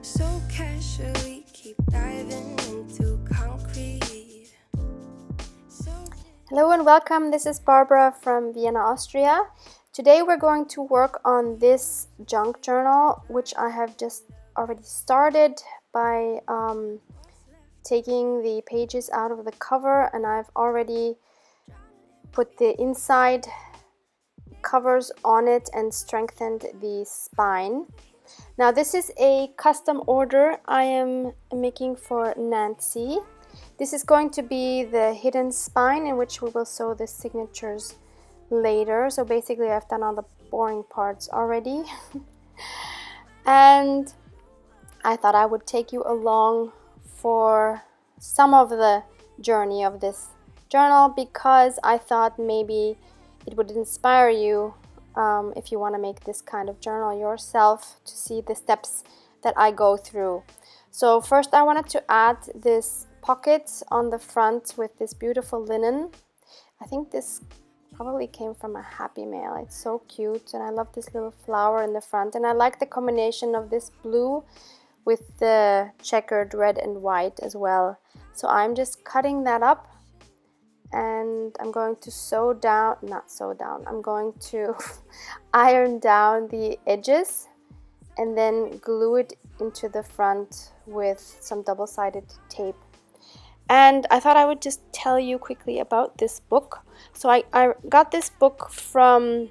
So casually keep diving into concrete. Hello and welcome, this is Barbara from Vienna, Austria. Today we're going to work on this junk journal, which I have just already started by taking the pages out of the cover, and I've already put the inside covers on it and strengthened the spine. Now this is a custom order I am making for Nancy. This is going to be the hidden spine in which we will sew the signatures later. So basically I've done all the boring parts already. And I thought I would take you along for some of the journey of this journal because I thought maybe it would inspire you if you want to make this kind of journal yourself, to see the steps that I go through. So first I wanted to add this pocket on the front with this beautiful linen. I think this probably came from a Happy Mail. It's so cute, and I love this little flower in the front, and I like the combination of this blue with the checkered red and white as well. So I'm just cutting that up, and I'm going to I'm going to iron down the edges and then glue it into the front with some double-sided tape. And I thought I would just tell you quickly about this book. So I got this book from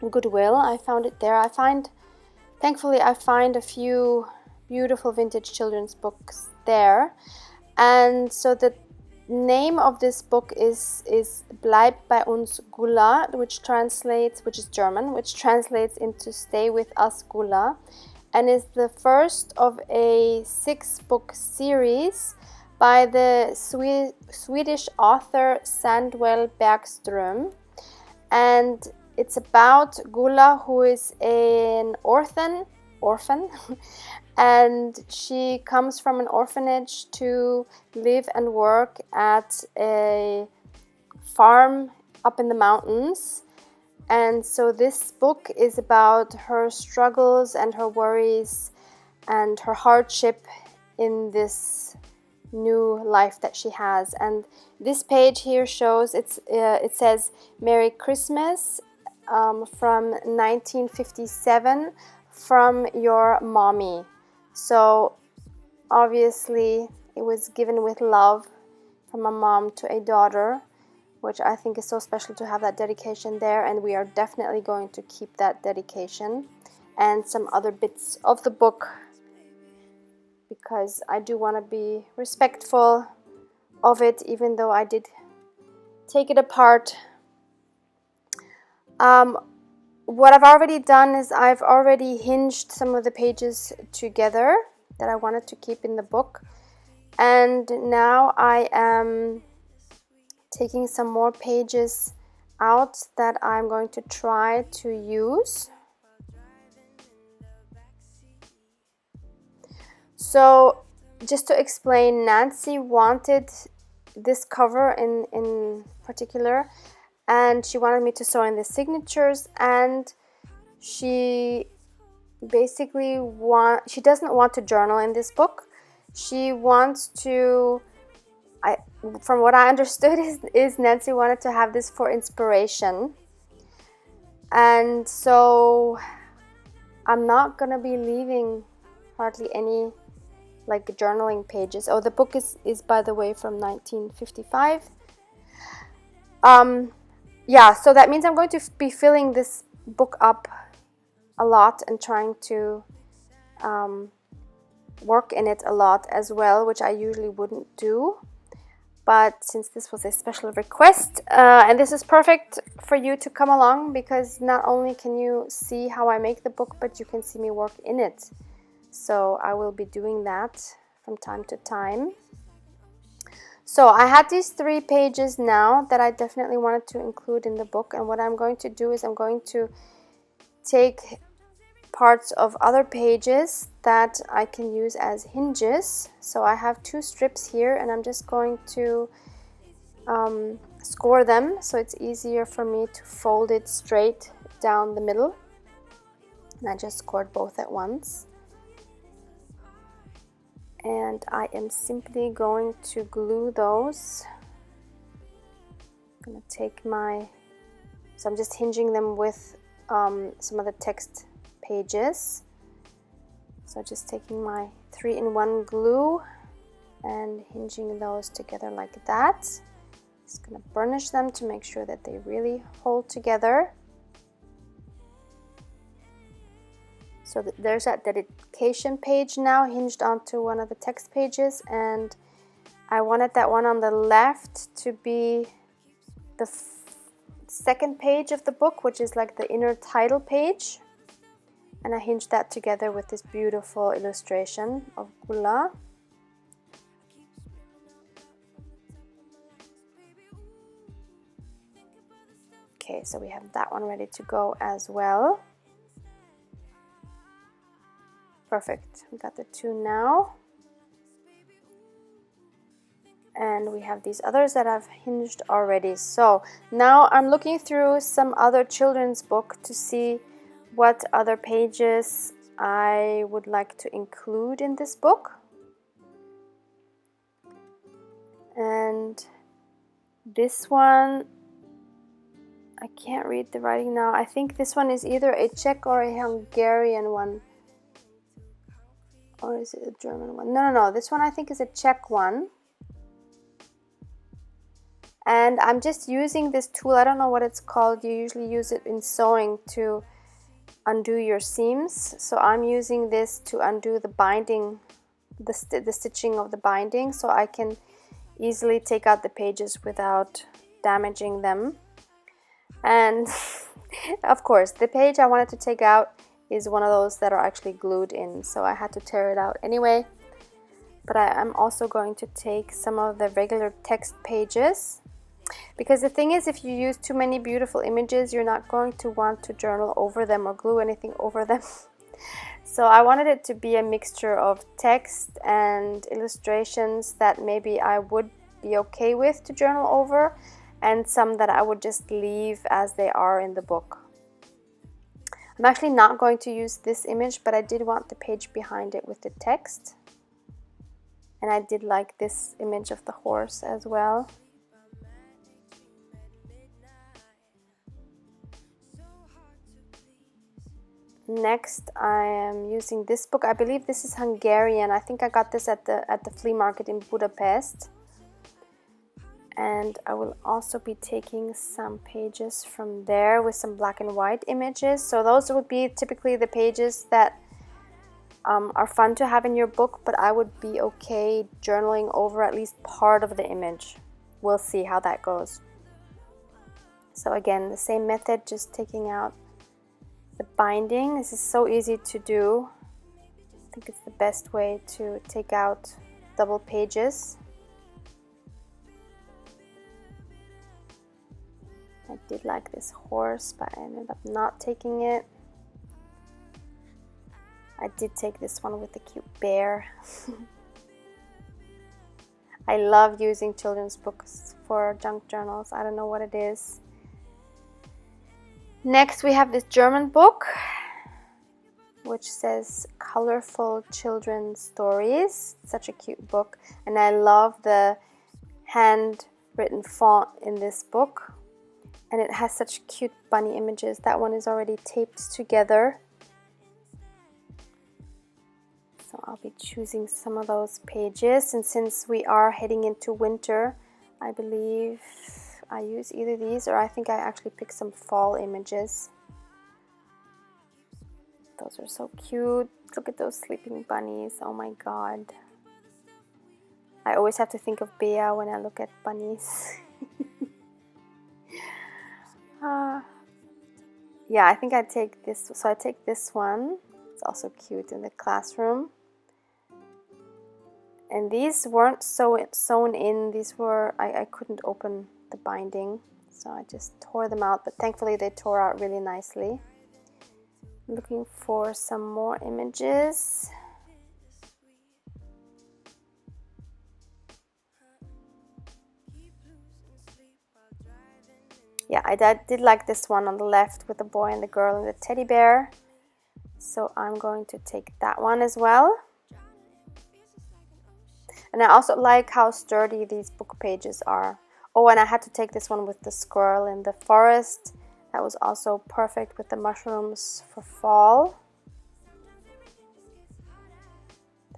Goodwill. I found it there. Thankfully I find a few beautiful vintage children's books there. And so the name of this book is Bleib bei uns Gula, which is German, which translates into Stay with Us Gula, and is the first of a 6-book series by the Swedish author Sandwell Bergström. And it's about Gula, who is an orphan and she comes from an orphanage to live and work at a farm up in the mountains. And so this book is about her struggles and her worries and her hardship in this new life that she has. And this page here shows it says Merry Christmas from 1957 from your mommy. So obviously it was given with love from a mom to a daughter, which I think is so special to have that dedication there, and we are definitely going to keep that dedication and some other bits of the book, because I do want to be respectful of it, even though I did take it apart. What I've already done is I've already hinged some of the pages together that I wanted to keep in the book, and now I am taking some more pages out that I'm going to try to use. So just to explain, Nancy wanted this cover in particular, and she wanted me to sew in the signatures, and she basically she doesn't want to journal in this book. She wants to, from what I understood, is Nancy wanted to have this for inspiration. And so I'm not gonna be leaving hardly any like journaling pages. Oh, the book is by the way from 1955. Yeah, so that means I'm going to be filling this book up a lot and trying to work in it a lot as well, which I usually wouldn't do. But since this was a special request, and this is perfect for you to come along, because not only can you see how I make the book, but you can see me work in it. So I will be doing that from time to time. So I had these 3 pages now that I definitely wanted to include in the book, and what I'm going to do is I'm going to take parts of other pages that I can use as hinges. So I have 2 strips here, and I'm just going to score them so it's easier for me to fold it straight down the middle. And I just scored both at once. and I am simply going to glue those. I'm going to take so I'm just hinging them with some of the text pages. So just taking my 3-in-1 glue and hinging those together like that. Just going to burnish them to make sure that they really hold together. So there's that dedication page now hinged onto one of the text pages, and I wanted that one on the left to be the second page of the book, which is like the inner title page. And I hinged that together with this beautiful illustration of Gula. Okay, so we have that one ready to go as well. Perfect, we got the two now. And we have these others that I've hinged already. So now I'm looking through some other children's book to see what other pages I would like to include in this book. And this one, I can't read the writing now. I think this one is either a Czech or a Hungarian one. Or is it a German one? No. This one I think is a Czech one. And I'm just using this tool. I don't know what it's called. You usually use it in sewing to undo your seams. So I'm using this to undo the binding, the stitching of the binding, so I can easily take out the pages without damaging them. And of course, the page I wanted to take out is one of those that are actually glued in, so I had to tear it out anyway. But I'm also going to take some of the regular text pages, because the thing is, if you use too many beautiful images, you're not going to want to journal over them or glue anything over them. So I wanted it to be a mixture of text and illustrations that maybe I would be okay with to journal over, and some that I would just leave as they are in the book. I'm actually not going to use this image, but I did want the page behind it with the text. And I did like this image of the horse as well. Next, I am using this book. I believe this is Hungarian. I think I got this at the flea market in Budapest. And I will also be taking some pages from there with some black and white images. So those would be typically the pages that are fun to have in your book, but I would be okay journaling over at least part of the image. We'll see how that goes. So again, the same method, just taking out the binding. This is so easy to do. I think it's the best way to take out double pages. I did like this horse, but I ended up not taking it. I did take this one with the cute bear. I love using children's books for junk journals. I don't know what it is. Next, we have this German book, which says Colorful Children's Stories. Such a cute book. And I love the handwritten font in this book. And it has such cute bunny images. That one is already taped together. So I'll be choosing some of those pages. And since we are heading into winter, I believe I use either these, or I think I actually picked some fall images. Those are so cute. Look at those sleeping bunnies. Oh my god. I always have to think of Bea when I look at bunnies. Yeah, I think I take this. So I take this one. It's also cute in the classroom. And these weren't sewn in. These were, I couldn't open the binding, so I just tore them out. But thankfully they tore out really nicely. I'm looking for some more images. Yeah, I did like this one on the left with the boy and the girl and the teddy bear. So I'm going to take that one as well. And I also like how sturdy these book pages are. Oh, and I had to take this one with the squirrel in the forest. That was also perfect with the mushrooms for fall.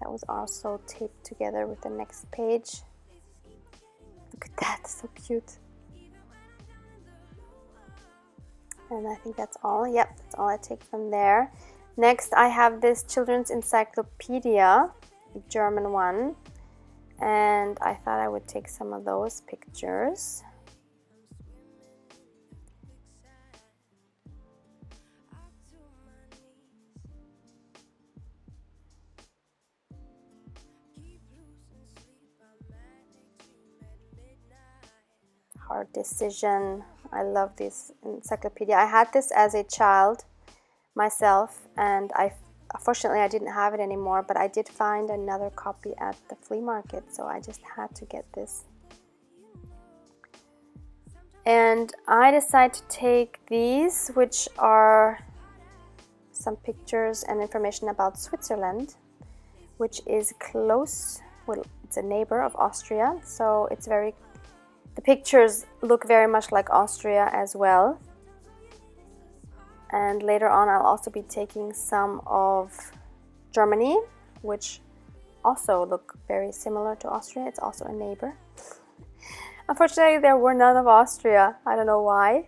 That was also taped together with the next page. Look at that, so cute. And I think that's all. Yep, that's all I take from there. Next, I have this children's encyclopedia, the German one. And I thought I would take some of those pictures. Hard Decision. I love this encyclopedia. I had this as a child myself, and unfortunately I didn't have it anymore, but I did find another copy at the flea market, so I just had to get this. And I decided to take these, which are some pictures and information about Switzerland, which is close, well, it's a neighbor of Austria, so it's very, the pictures look very much like Austria as well. And later on I'll also be taking some of Germany, which also look very similar to Austria. It's also a neighbor. Unfortunately, there were none of Austria. I don't know why.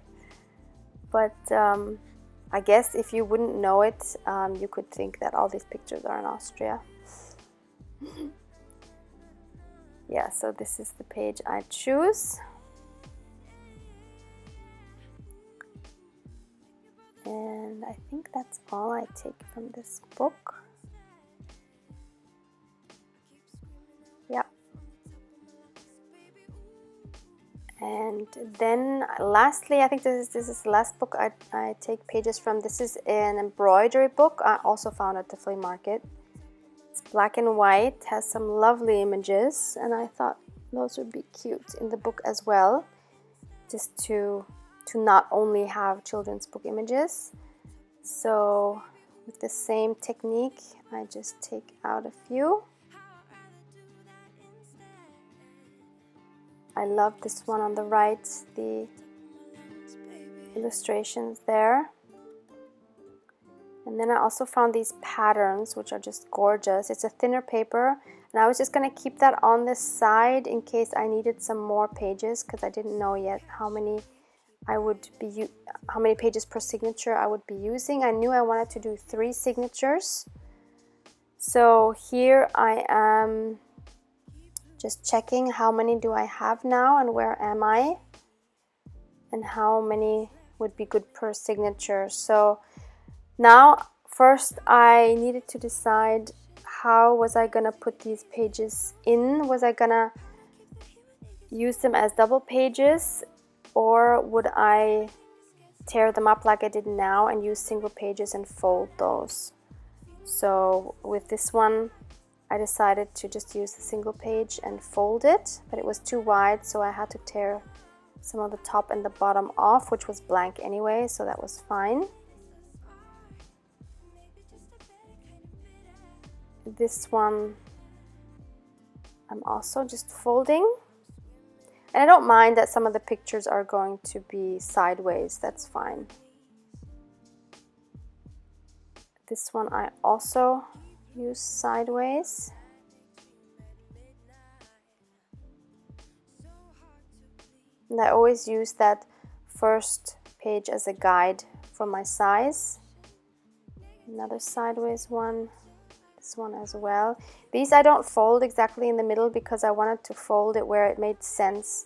But I guess if you wouldn't know it, you could think that all these pictures are in Austria. Yeah, so this is the page I choose. And I think that's all I take from this book. Yeah. And then lastly, I think this is the last book I take pages from. This is an embroidery book I also found at the flea market. It's black and white, has some lovely images, and I thought those would be cute in the book as well, just to not only have children's book images. So with the same technique, I just take out a few. I love this one on the right, the illustrations there. And then I also found these patterns, which are just gorgeous. It's a thinner paper, and I was just going to keep that on this side in case I needed some more pages, because I didn't know yet how many pages per signature I would be using. I knew I wanted to do 3 signatures. So here I am just checking how many do I have now and where am I, and how many would be good per signature. So now first I needed to decide how was I gonna put these pages in. Was I gonna use them as double pages, or would I tear them up like I did now and use single pages and fold those? So with this one I decided to just use the single page and fold it, but it was too wide, so I had to tear some of the top and the bottom off, which was blank anyway, so that was fine. This one I'm also just folding. And I don't mind that some of the pictures are going to be sideways, that's fine. This one I also use sideways. And I always use that first page as a guide for my size. Another sideways one. This one as well. These I don't fold exactly in the middle because I wanted to fold it where it made sense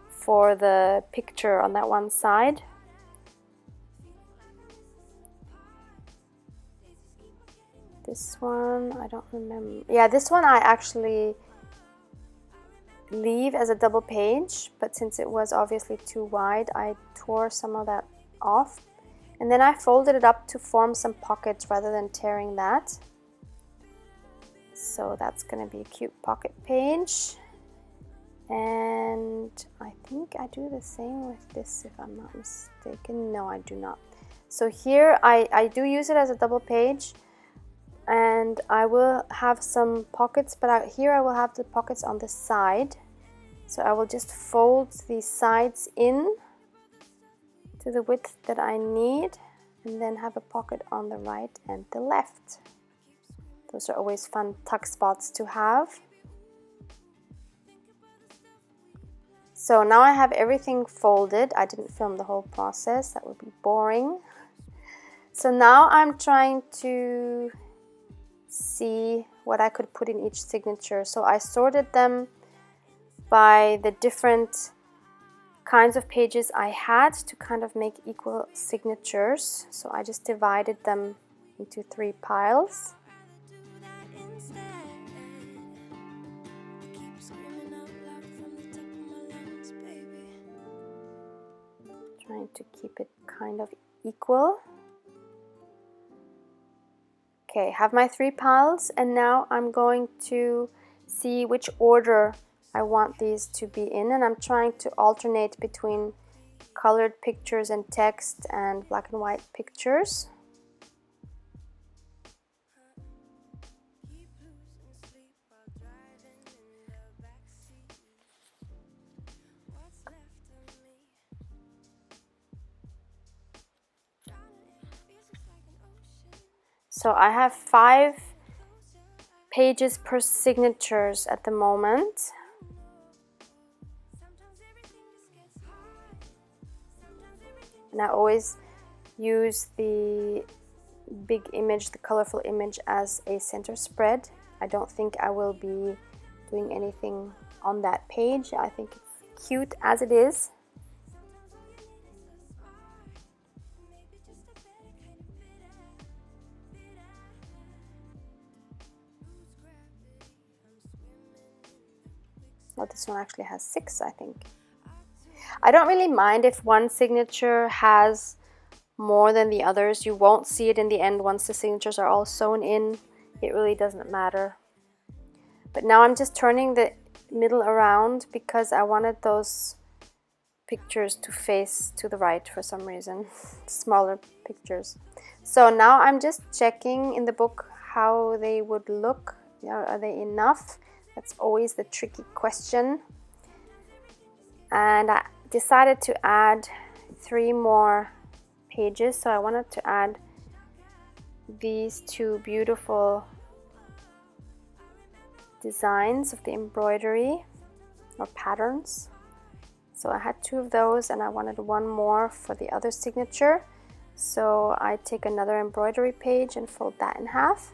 for the picture on that one side. This one, I don't remember. Yeah, this one I actually leave as a double page, but since it was obviously too wide, I tore some of that off. And then I folded it up to form some pockets rather than tearing that. So that's going to be a cute pocket page. And I think I do the same with this, if I'm not mistaken. No, I do not. So here I do use it as a double page, And I will have some pockets, but here I will have the pockets on the side. So I will just fold these sides in to the width that I need, and then have a pocket on the right and the left. Those are always fun tuck spots to have. So now I have everything folded. I didn't film the whole process, that would be boring. So now I'm trying to see what I could put in each signature. So I sorted them by the different kinds of pages I had to kind of make equal signatures. So I just divided them into 3 piles. Trying to keep it kind of equal. Okay, have my 3 piles, and now I'm going to see which order I want these to be in, and I'm trying to alternate between colored pictures and text and black and white pictures. So I have 5 pages per signatures at the moment. And I always use the big image, the colorful image, as a center spread. I don't think I will be doing anything on that page. I think it's cute as it is. Well, this one actually has 6, I think. I don't really mind if one signature has more than the others. You won't see it in the end once the signatures are all sewn in. It really doesn't matter. But now I'm just turning the middle around because I wanted those pictures to face to the right for some reason. Smaller pictures. So now I'm just checking in the book how they would look. Are they enough? That's always the tricky question. And I decided to add 3 more pages. So I wanted to add these 2 beautiful designs of the embroidery or patterns. So I had 2 of those, and I wanted 1 more for the other signature. So I take another embroidery page and fold that in half.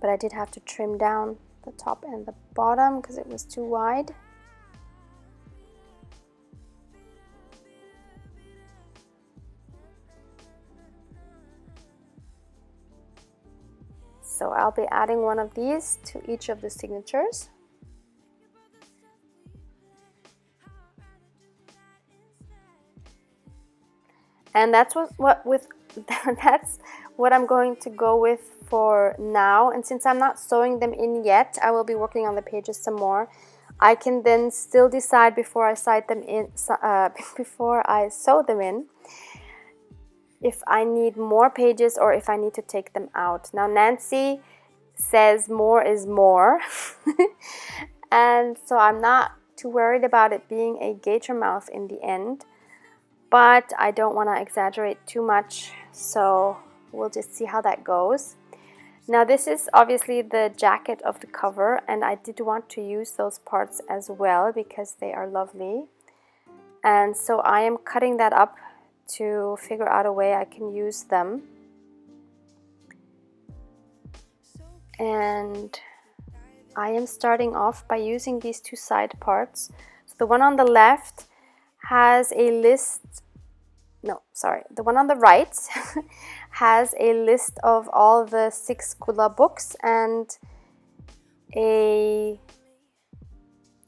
But I did have to trim down the top and the bottom because it was too wide. So I'll be adding 1 of these to each of the signatures. And that's that's what I'm going to go with for now. And since I'm not sewing them in yet, I will be working on the pages some more. I can then still decide before I sew them in, if I need more pages or if I need to take them out. Now Nancy says more is more, and so I'm not too worried about it being a gator mouth in the end. But I don't want to exaggerate too much, so we'll just see how that goes. Now this is obviously the jacket of the cover, and I did want to use those parts as well because they are lovely. And so I am cutting that up to figure out a way I can use them. And I am starting off by using these 2 side parts. So the one on the left has a list, the one on the right has a list of all the 6 Kula books and a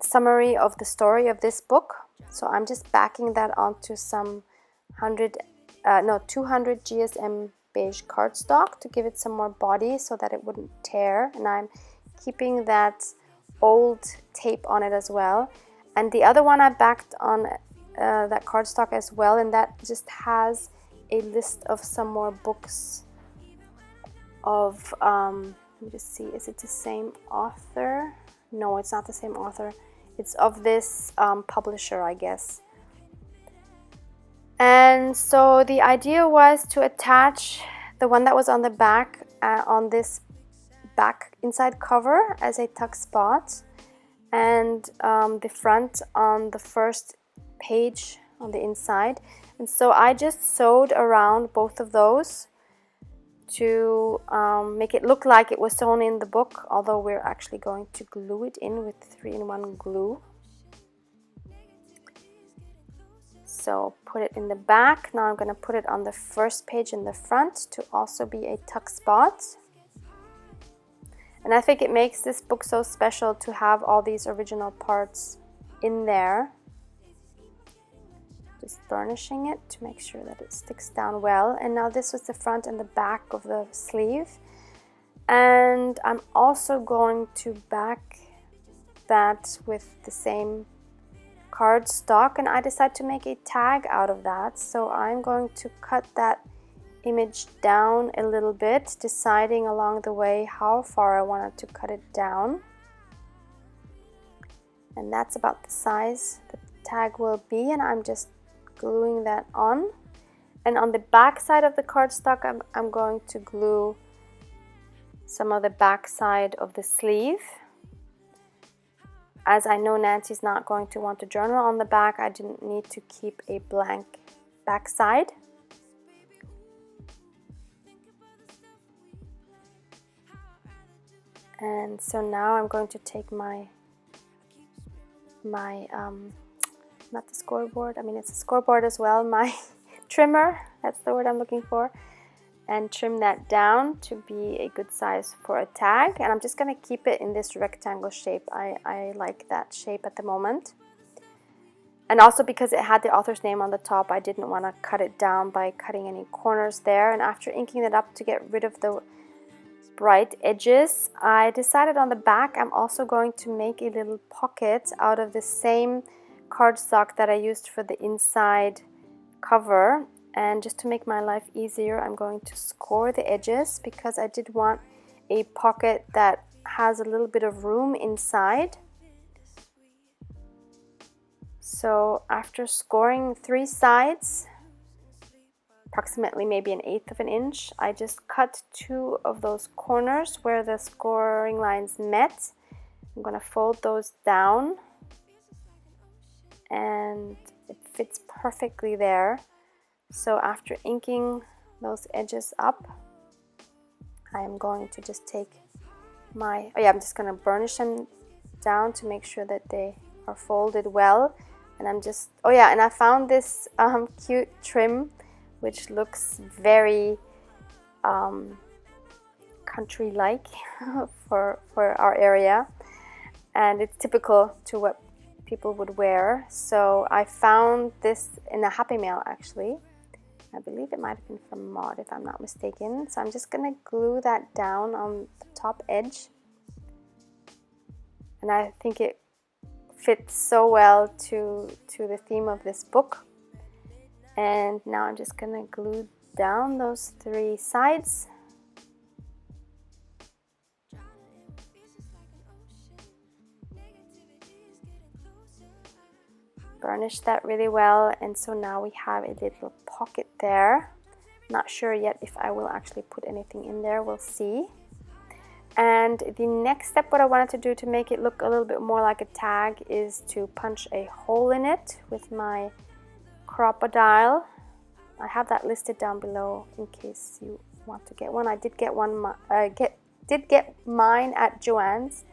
summary of the story of this book. So I'm just backing that onto some 200 GSM beige cardstock to give it some more body so that it wouldn't tear, and I'm keeping that old tape on it as well. And the other one I backed on that cardstock as well, and that just has a list of some more books of, let me just see, is it the same author? No, it's not the same author. It's of this publisher, I guess. And so the idea was to attach the one that was on the back on this back inside cover as a tuck spot, and the front on the first page on the inside. And so I just sewed around both of those to make it look like it was sewn in the book, although we're actually going to glue it in with 3-in-1 glue. So put it in the back. Now I'm going to put it on the first page in the front to also be a tuck spot. And I think it makes this book so special to have all these original parts in there. Just burnishing it to make sure that it sticks down well. And now this was the front and the back of the sleeve. And I'm also going to back that with the same cardstock, and I decided to make a tag out of that. So I'm going to cut that image down a little bit, deciding along the way how far I wanted to cut it down. And that's about the size the tag will be, and I'm just gluing that on. And on the back side of the cardstock, I'm going to glue some of the back side of the sleeve. As I know Nancy's not going to want to journal on the back, I didn't need to keep a blank back side. And so now I'm going to take my not the scoreboard, I mean it's a scoreboard as well, my trimmer, that's the word I'm looking for, and trim that down to be a good size for a tag. And I'm just going to keep it in this rectangle shape. I like that shape at the moment. And also because it had the author's name on the top, I didn't want to cut it down by cutting any corners there. And after inking it up to get rid of the bright edges, I decided on the back I'm also going to make a little pocket out of the same cardstock that I used for the inside cover. And just to make my life easier, I'm going to score the edges because I did want a pocket that has a little bit of room inside. So after scoring 3 sides, approximately maybe 1/8 of an inch, I just cut 2 of those corners where the scoring lines met. I'm going to fold those down and it fits perfectly there. So after inking those edges up, I am going to just take my, I'm just going to burnish them down to make sure that they are folded well. And I'm just, and I found this cute trim which looks very country-like for our area, and it's typical to what people would wear. So I found this in a Happy Mail actually. I believe it might have been from Maud if I'm not mistaken. So I'm just going to glue that down on the top edge. And I think it fits so well to the theme of this book. And now I'm just going to glue down those 3 sides. Burnish that really well, and so now we have a little pocket there. Not sure yet if I will actually put anything in there, we'll see. And the next step, what I wanted to do to make it look a little bit more like a tag, is to punch a hole in it with my crocodile. I have that listed down below in case you want to get one. I did get one. Did get mine at Joann's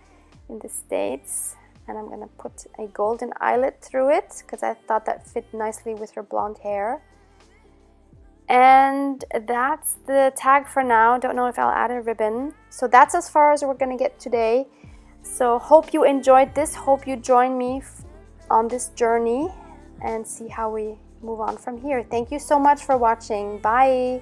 in the States. And I'm going to put a golden eyelet through it because I thought that fit nicely with her blonde hair. And that's the tag for now. Don't know if I'll add a ribbon. So that's as far as we're going to get today. So hope you enjoyed this. Hope you join me on this journey and see how we move on from here. Thank you so much for watching. Bye.